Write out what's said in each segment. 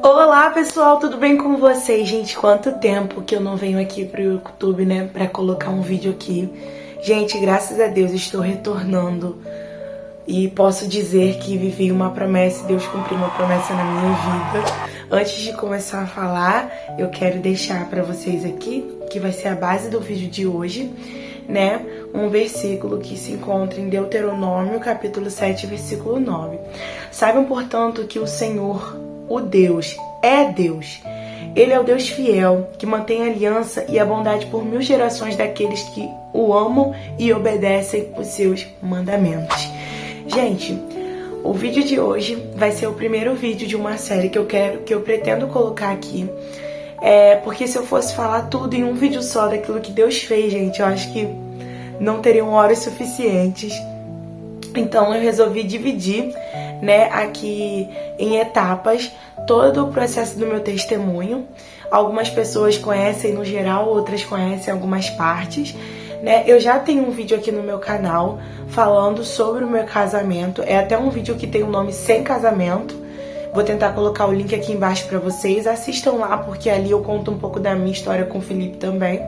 Olá pessoal, tudo bem com vocês? Gente, quanto tempo que eu não venho aqui pro YouTube, né, pra colocar um vídeo aqui. Gente, graças a Deus estou retornando e posso dizer que vivi uma promessa e Deus cumpriu uma promessa na minha vida. Antes de começar a falar, eu quero deixar pra vocês aqui, que vai ser a base do vídeo de hoje, né, um versículo que se encontra em Deuteronômio, capítulo 7, versículo 9. Saibam, portanto, que o Senhor, o Deus, é Deus. Ele é o Deus fiel, que mantém a aliança e a bondade por 1000 gerações daqueles que o amam e obedecem os seus mandamentos. Gente, o vídeo de hoje vai ser o primeiro vídeo de uma série que eu pretendo colocar aqui. Porque se eu fosse falar tudo em um vídeo só daquilo que Deus fez, gente, eu acho que não teriam horas suficientes. Então eu resolvi dividir, né, aqui em etapas todo o processo do meu testemunho. Algumas pessoas conhecem no geral, outras conhecem algumas partes, né? Eu já tenho um vídeo aqui no meu canal falando sobre o meu casamento. É até um vídeo que tem o nome Sem Casamento. Vou tentar colocar o link aqui embaixo pra vocês. Assistam lá, porque ali eu conto um pouco da minha história com o Felipe também.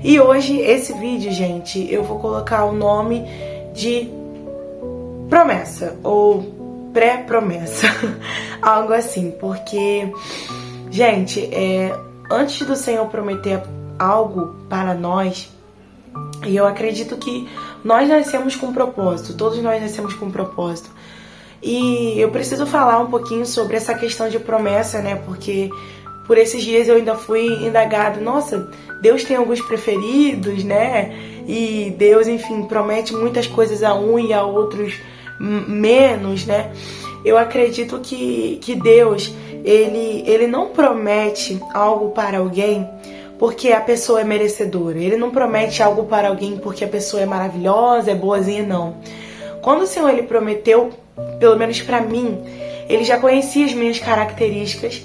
E hoje, esse vídeo, gente, eu vou colocar o nome de promessa ou pré-promessa, algo assim, porque, gente, antes do Senhor prometer algo para nós, e eu acredito que nós nascemos com um propósito, todos nós nascemos com um propósito, e eu preciso falar um pouquinho sobre essa questão de promessa, né, porque por esses dias eu ainda fui indagada, nossa, Deus tem alguns preferidos, né, e Deus, enfim, promete muitas coisas a um e a outros menos, né? Eu acredito que Deus, ele não promete algo para alguém porque a pessoa é merecedora. Ele não promete algo para alguém porque a pessoa é maravilhosa, é boazinha, não. Quando o Senhor, ele prometeu, pelo menos para mim, ele já conhecia as minhas características,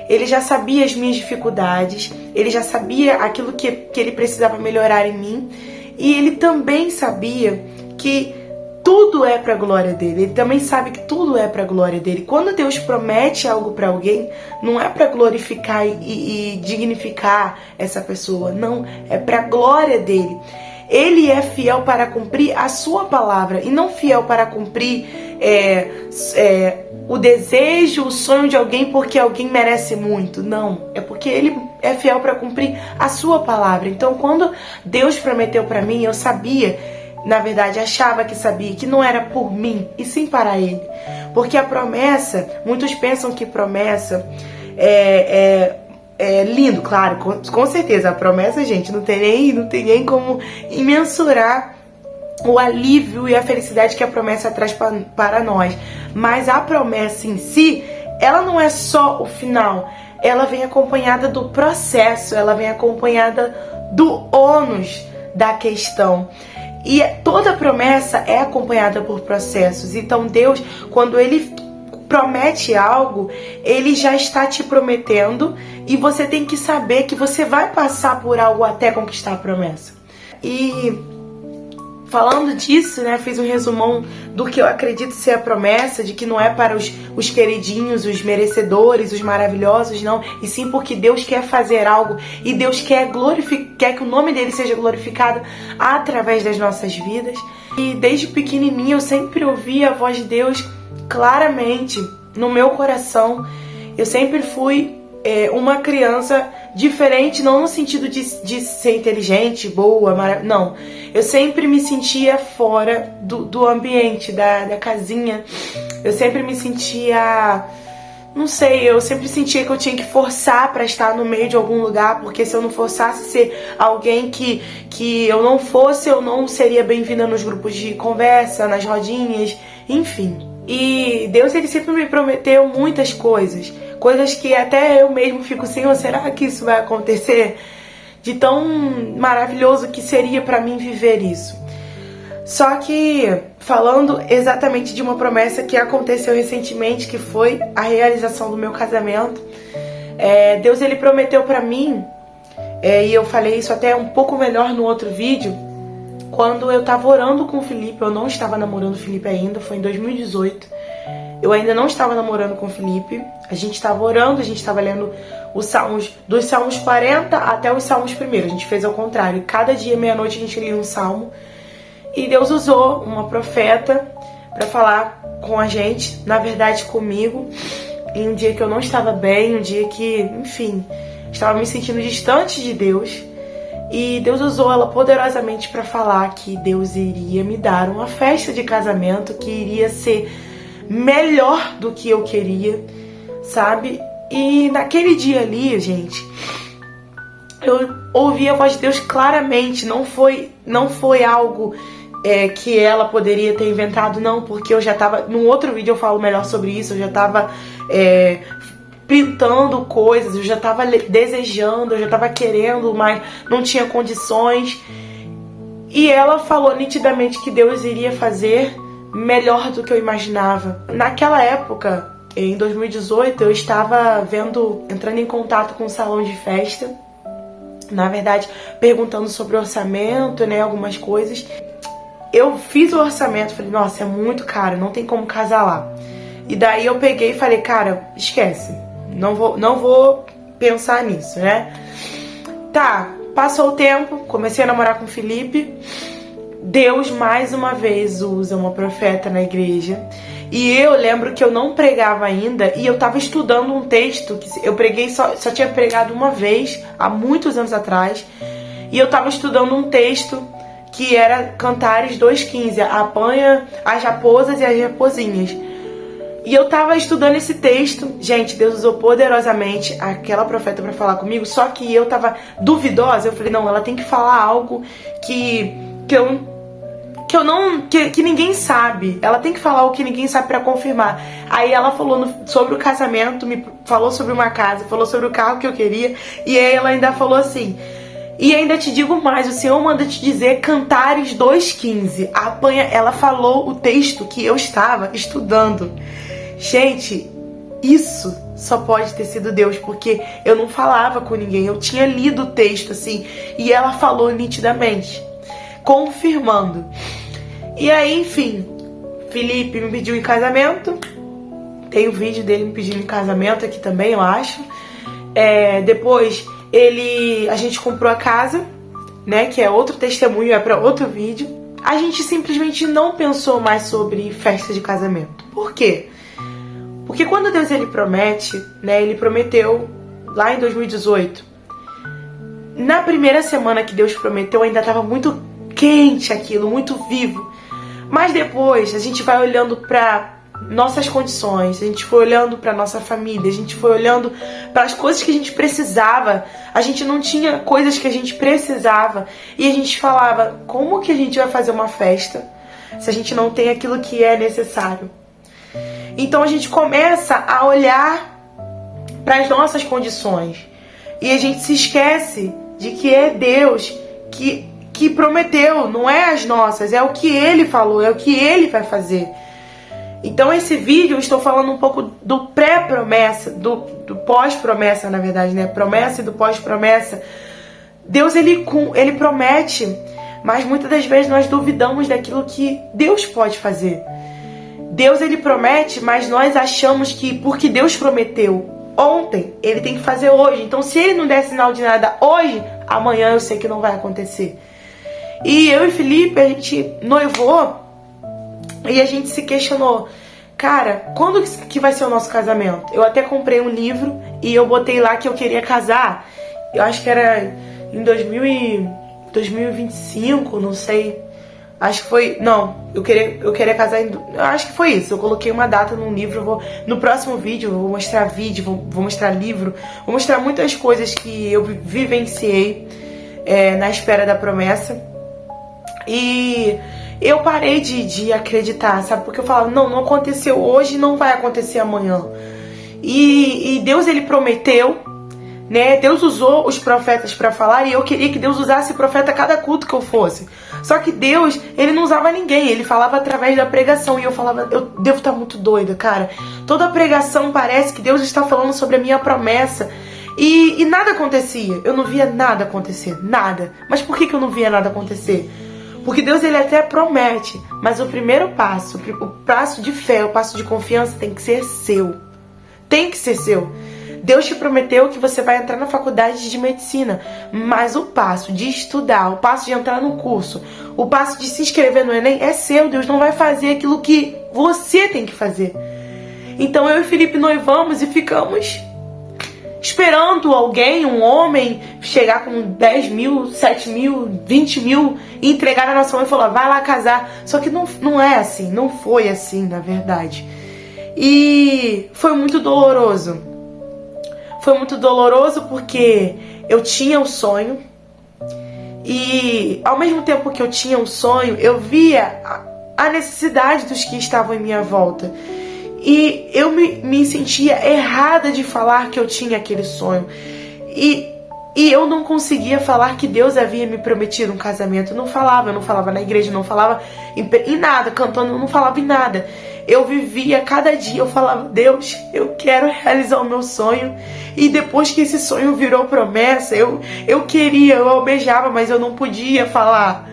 ele já sabia as minhas dificuldades, ele já sabia aquilo que ele precisava melhorar em mim, e ele também sabia que tudo é pra glória dele. Ele também sabe que tudo é pra glória dele. Quando Deus promete algo pra alguém, não é pra glorificar e dignificar essa pessoa, não, é pra glória dele. Ele é fiel para cumprir a sua palavra e não fiel para cumprir o desejo, o sonho de alguém porque alguém merece muito. Não, é porque ele é fiel para cumprir a sua palavra. Então, quando Deus prometeu para mim, eu sabia, na verdade, achava que sabia que não era por mim, e sim para ele. Porque a promessa, muitos pensam que promessa é lindo, claro, com certeza. A promessa, gente, não tem nem como mensurar o alívio e a felicidade que a promessa traz para nós. Mas a promessa em si, ela não é só o final. Ela vem acompanhada do processo, ela vem acompanhada do ônus da questão. E toda promessa é acompanhada por processos. Então Deus, quando ele promete algo, ele já está te prometendo, e você tem que saber que você vai passar por algo até conquistar a promessa. E falando disso, né, fiz um resumão do que eu acredito ser a promessa, de que não é para os queridinhos, os merecedores, os maravilhosos, não, e sim porque Deus quer fazer algo, e Deus quer que o nome dele seja glorificado através das nossas vidas. E desde pequenininha eu sempre ouvi a voz de Deus claramente no meu coração. Eu sempre fui uma criança diferente, não no sentido de ser inteligente, boa, maravilhosa, não. Eu sempre me sentia fora do ambiente, da casinha. Eu sempre me sentia, não sei, eu sempre sentia que eu tinha que forçar para estar no meio de algum lugar, porque se eu não forçasse ser alguém que eu não fosse, eu não seria bem-vinda nos grupos de conversa, nas rodinhas, enfim. E Deus, ele sempre me prometeu muitas coisas que até eu mesmo fico, Senhor, será que isso vai acontecer? De tão maravilhoso que seria para mim viver isso. Só que, falando exatamente de uma promessa que aconteceu recentemente, que foi a realização do meu casamento, Deus, ele prometeu para mim, e eu falei isso até um pouco melhor no outro vídeo, quando eu tava orando com o Felipe. Eu não estava namorando o Felipe ainda, foi em 2018. eu ainda não estava namorando com o Felipe. A gente estava orando, a gente estava lendo os Salmos, dos Salmos 40 até os Salmos 1. A gente fez ao contrário. Cada dia, meia-noite, a gente lia um salmo. E Deus usou uma profeta para falar com a gente, na verdade comigo, em um dia que eu não estava bem, um dia que, enfim, estava me sentindo distante de Deus. E Deus usou ela poderosamente para falar que Deus iria me dar uma festa de casamento que iria ser melhor do que eu queria, sabe? E naquele dia ali, gente, eu ouvi a voz de Deus claramente. Não foi algo que ela poderia ter inventado, não, porque eu já tava, num outro vídeo eu falo melhor sobre isso, eu já tava pintando coisas, eu já tava desejando, eu já tava querendo, mas não tinha condições. E ela falou nitidamente que Deus iria fazer melhor do que eu imaginava. Naquela época, em 2018, eu estava entrando em contato com um salão de festa, na verdade, perguntando sobre orçamento, né, algumas coisas. Eu fiz o orçamento, falei, nossa, é muito caro, não tem como casar lá. E daí eu peguei e falei, cara, esquece, não vou pensar nisso, né? Tá, passou o tempo, comecei a namorar com o Felipe. Deus mais uma vez usa uma profeta na igreja. E eu lembro que eu não pregava ainda e eu tava estudando um texto que eu preguei, só tinha pregado uma vez, há muitos anos atrás. E eu tava estudando um texto que era Cantares 2:15, apanha as raposas e as raposinhas. E eu tava estudando esse texto, gente, Deus usou poderosamente aquela profeta pra falar comigo, só que eu tava duvidosa, eu falei, não, ela tem que falar algo que ninguém sabe, ela tem que falar o que ninguém sabe pra confirmar. Aí ela falou sobre o casamento, me falou sobre uma casa, falou sobre o carro que eu queria, e aí ela ainda falou assim, e ainda te digo mais, o Senhor manda te dizer Cantares 2:15, ela falou o texto que eu estava estudando. Gente, isso só pode ter sido Deus, porque eu não falava com ninguém, eu tinha lido o texto assim, e ela falou nitidamente, confirmando. E aí, enfim, Felipe me pediu em casamento, tem o vídeo dele me pedindo em casamento aqui também, eu acho. Depois a gente comprou a casa, né, que é outro testemunho, é para outro vídeo. A gente simplesmente não pensou mais sobre festa de casamento. Por quê? Porque quando Deus ele promete, né, ele prometeu lá em 2018. Na primeira semana que Deus prometeu ainda estava muito quente aquilo, muito vivo. Mas depois a gente vai olhando para nossas condições, a gente foi olhando para nossa família, a gente foi olhando para as coisas que a gente precisava. A gente não tinha coisas que a gente precisava e a gente falava, como que a gente vai fazer uma festa se a gente não tem aquilo que é necessário? Então a gente começa a olhar para as nossas condições e a gente se esquece de que é Deus que prometeu, não é as nossas, é o que Ele falou, é o que Ele vai fazer. Então esse vídeo eu estou falando um pouco do pré-promessa, do pós-promessa, na verdade, né? Promessa e do pós-promessa. Deus, ele promete, mas muitas das vezes nós duvidamos daquilo que Deus pode fazer. Deus, ele promete, mas nós achamos que porque Deus prometeu ontem, ele tem que fazer hoje. Então se ele não der sinal de nada hoje, amanhã eu sei que não vai acontecer. E eu e Felipe, a gente noivou e a gente se questionou, cara, quando que vai ser o nosso casamento? Eu até comprei um livro e eu botei lá que eu queria casar, eu acho que era em 2025, não sei, acho que foi, não, eu queria casar acho que foi isso, eu coloquei uma data num livro, no próximo vídeo eu vou mostrar vou mostrar livro, vou mostrar muitas coisas que eu vivenciei na espera da promessa. E eu parei de acreditar, sabe? Porque eu falava, não aconteceu hoje, não vai acontecer amanhã. E Deus, ele prometeu, né? Deus usou os profetas para falar e eu queria que Deus usasse profeta a cada culto que eu fosse. Só que Deus, ele não usava ninguém, ele falava através da pregação. E eu falava, eu devo estar muito doida, cara. Toda pregação parece que Deus está falando sobre a minha promessa. E nada acontecia, eu não via nada acontecer, nada. Mas por que eu não via nada acontecer? Porque Deus, ele até promete, mas o primeiro passo, o passo de fé, o passo de confiança tem que ser seu. Tem que ser seu. Deus te prometeu que você vai entrar na faculdade de medicina, mas o passo de estudar, o passo de entrar no curso, o passo de se inscrever no Enem é seu. Deus não vai fazer aquilo que você tem que fazer. Então eu e Felipe noivamos e ficamos esperando alguém, um homem, chegar com 10 mil, 7 mil, 20 mil e entregar na nossa mão e falar, vai lá casar. Só que não é assim, não foi assim, na verdade. E foi muito doloroso. Foi muito doloroso porque eu tinha um sonho e ao mesmo tempo que eu tinha um sonho, eu via a necessidade dos que estavam em minha volta. E eu me sentia errada de falar que eu tinha aquele sonho. E eu não conseguia falar que Deus havia me prometido um casamento. Eu não falava na igreja, não falava em nada, cantando, eu não falava em nada. Eu vivia cada dia, eu falava, Deus, eu quero realizar o meu sonho. E depois que esse sonho virou promessa, eu almejava, mas eu não podia falar.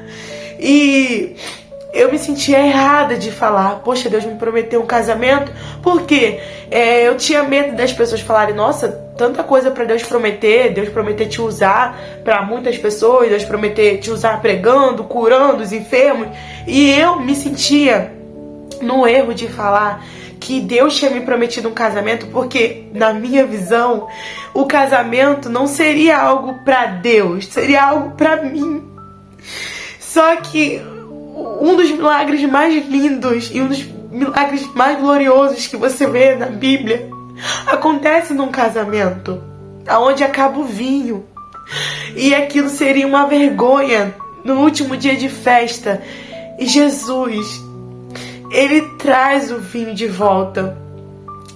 E eu me sentia errada de falar, poxa, Deus me prometeu um casamento, porque eu tinha medo das pessoas falarem, nossa, tanta coisa pra Deus prometer te usar pra muitas pessoas, Deus prometer te usar pregando, curando os enfermos, e eu me sentia no erro de falar que Deus tinha me prometido um casamento, porque na minha visão, o casamento não seria algo pra Deus, seria algo pra mim. Só que um dos milagres mais lindos e um dos milagres mais gloriosos que você vê na Bíblia acontece num casamento, aonde acaba o vinho. E aquilo seria uma vergonha no último dia de festa. E Jesus, ele traz o vinho de volta.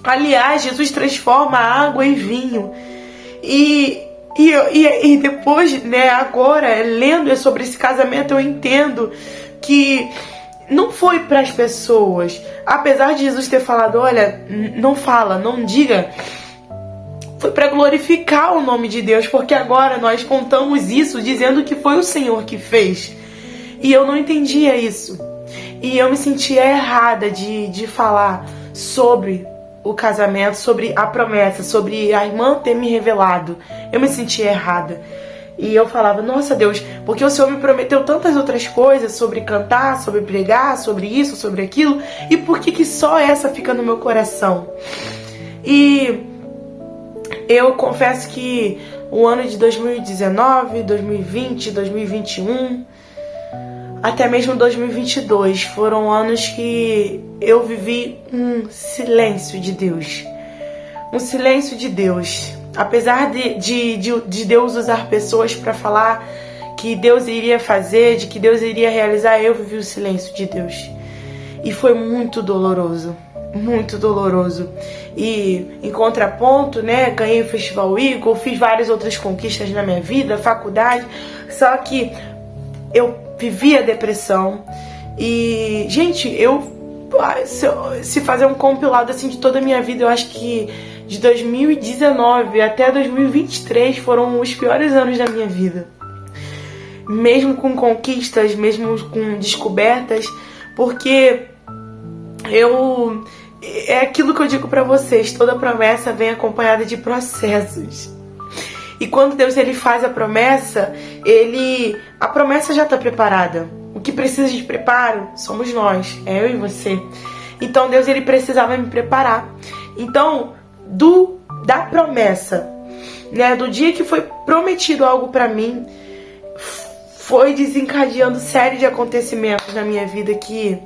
Aliás, Jesus transforma a água em vinho. E depois, né, agora, lendo sobre esse casamento, eu entendo que não foi para as pessoas. Apesar de Jesus ter falado, olha, não fala, não diga, foi para glorificar o nome de Deus, porque agora nós contamos isso dizendo que foi o Senhor que fez. E eu não entendia isso. E eu me sentia errada de falar sobre o casamento, sobre a promessa, sobre a irmã ter me revelado. Eu me sentia errada. E eu falava, nossa Deus, porque o Senhor me prometeu tantas outras coisas sobre cantar, sobre pregar, sobre isso, sobre aquilo, e por que só essa fica no meu coração? E eu confesso que o ano de 2019, 2020, 2021, até mesmo 2022, foram anos que eu vivi um silêncio de Deus. Um silêncio de Deus. Apesar de Deus usar pessoas para falar que Deus iria fazer, de que Deus iria realizar, eu vivi o silêncio de Deus. E foi muito doloroso. Muito doloroso. E em contraponto, né, ganhei o Festival Eagle, fiz várias outras conquistas na minha vida, faculdade, só que eu vivia depressão. E, gente, se fazer um compilado assim de toda a minha vida, eu acho que de 2019 até 2023 foram os piores anos da minha vida. Mesmo com conquistas, mesmo com descobertas, porque é aquilo que eu digo pra vocês, toda promessa vem acompanhada de processos. E quando Deus ele faz a promessa já está preparada. O que precisa de preparo somos nós, é eu e você. Então Deus ele precisava me preparar. Então, da promessa, né, do dia que foi prometido algo pra mim, foi desencadeando série de acontecimentos na minha vida que,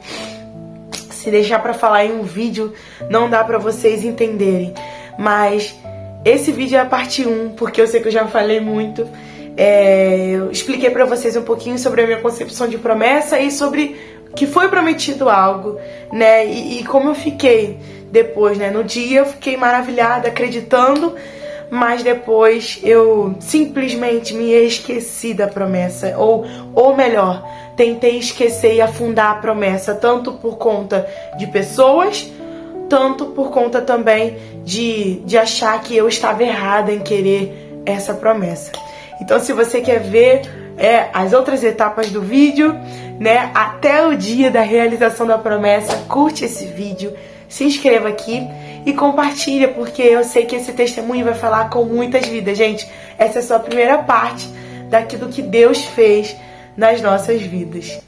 se deixar pra falar em um vídeo, não dá pra vocês entenderem. Mas esse vídeo é a parte 1, porque eu sei que eu já falei muito. Eu expliquei pra vocês um pouquinho sobre a minha concepção de promessa e sobre que foi prometido algo, né? E como eu fiquei depois, né? No dia eu fiquei maravilhada, acreditando, mas depois eu simplesmente me esqueci da promessa, ou melhor, tentei esquecer e afundar a promessa, tanto por conta de pessoas, tanto por conta também de achar que eu estava errada em querer essa promessa. Então, se você quer ver as outras etapas do vídeo, né, até o dia da realização da promessa, curte esse vídeo, se inscreva aqui e compartilha, porque eu sei que esse testemunho vai falar com muitas vidas. Gente, essa é só a primeira parte daquilo que Deus fez nas nossas vidas.